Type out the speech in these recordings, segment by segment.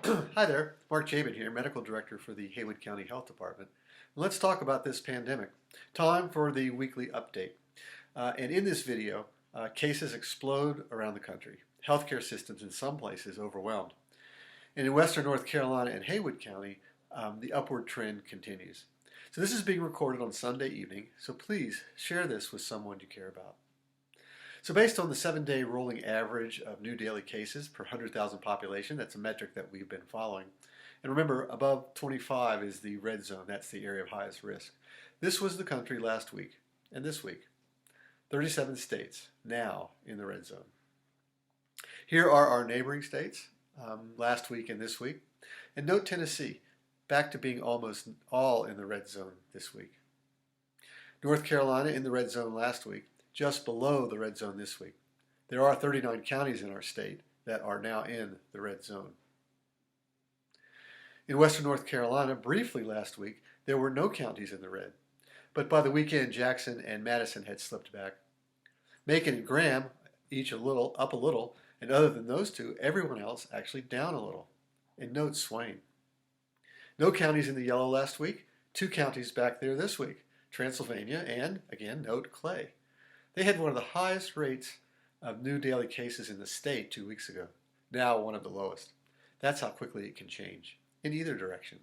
Hi there, Mark Jaben here, Medical Director for the Haywood County Health Department. Let's talk about this pandemic. Time for the weekly update. And in this video, cases explode around the country. Healthcare systems in some places overwhelmed. And in western North Carolina and Haywood County, the upward trend continues. So this is being recorded on Sunday evening, so please share this with someone you care about. So based on the 7-day rolling average of new daily cases per 100,000 population, that's a metric that we've been following. And remember, above 25 is the red zone. That's the area of highest risk. This was the country last week and this week. 37 states now in the red zone. Here are our neighboring states last week and this week. And note Tennessee, back to being almost all in the red zone this week. North Carolina in the red zone last week, just below the red zone this week. There are 39 counties in our state that are now in the red zone. In western North Carolina, briefly last week, there were no counties in the red. But by the weekend, Jackson and Madison had slipped back. Macon and Graham, each up a little, and other than those two, everyone else actually down a little. And note Swain. No counties in the yellow last week, 2 counties back there this week, Transylvania and, again, note Clay. They had one of the highest rates of new daily cases in the state 2 weeks ago, now one of the lowest. That's how quickly it can change, in either direction.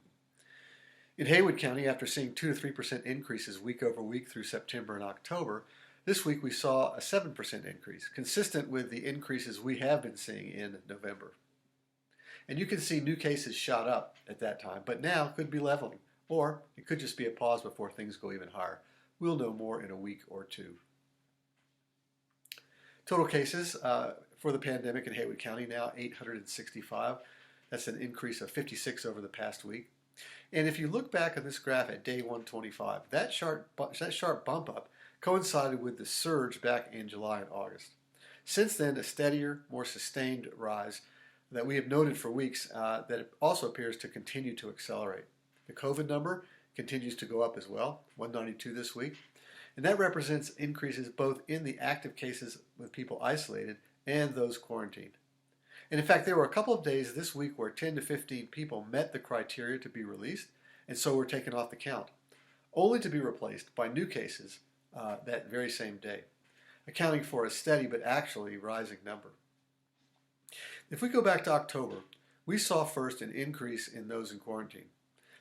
In Haywood County, after seeing 2 to 3% increases week over week through September and October, this week we saw a 7% increase, consistent with the increases we have been seeing in November. And you can see new cases shot up at that time, but now could be leveling, or it could just be a pause before things go even higher. We'll know more in a week or two. Total cases for the pandemic in Haywood County now 865. That's an increase of 56 over the past week. And if you look back on this graph at day 125, that sharp bump up coincided with the surge back in July and August. Since then, a steadier, more sustained rise that we have noted for weeks that also appears to continue to accelerate. The COVID number continues to go up as well, 192 this week. And that represents increases both in the active cases with people isolated and those quarantined. And in fact, there were a couple of days this week where 10 to 15 people met the criteria to be released and so were taken off the count, only to be replaced by new cases that very same day, accounting for a steady but actually rising number. If we go back to October, we saw first an increase in those in quarantine.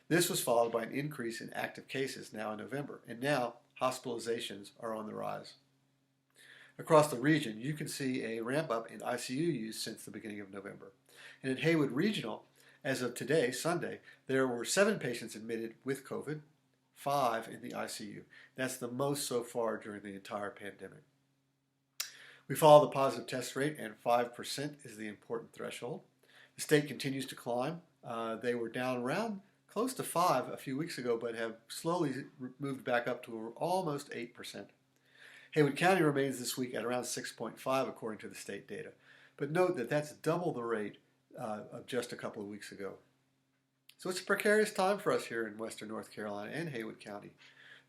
This was followed by an increase in active cases now in November, and now hospitalizations are on the rise. Across the region, you can see a ramp up in ICU use since the beginning of November. And at Haywood Regional, as of today, Sunday, there were 7 patients admitted with COVID, 5 in the ICU. That's the most so far during the entire pandemic. We follow the positive test rate, and 5% is the important threshold. The state continues to climb. They were down around close to 5 a few weeks ago, but have slowly moved back up to almost 8%. Haywood County remains this week at around 6.5 according to the state data. But note that that's double the rate of just a couple of weeks ago. So it's a precarious time for us here in western North Carolina and Haywood County.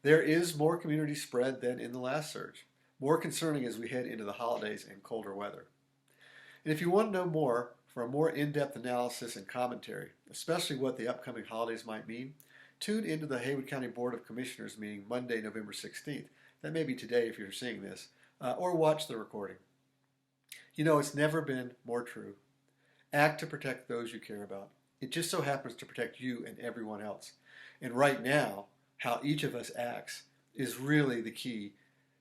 There is more community spread than in the last surge, more concerning as we head into the holidays and colder weather. And if you want to know more, for a more in-depth analysis and commentary, especially what the upcoming holidays might mean, tune into the Haywood County Board of Commissioners meeting Monday, November 16th. That may be today if you're seeing this, or watch the recording. You know, it's never been more true. Act to protect those you care about. It just so happens to protect you and everyone else. And right now, how each of us acts is really the key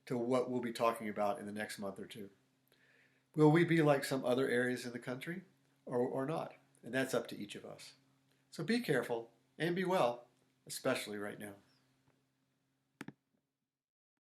to what we'll be talking about in the next month or two. Will we be like some other areas in the country or not? And that's up to each of us. So be careful and be well, especially right now.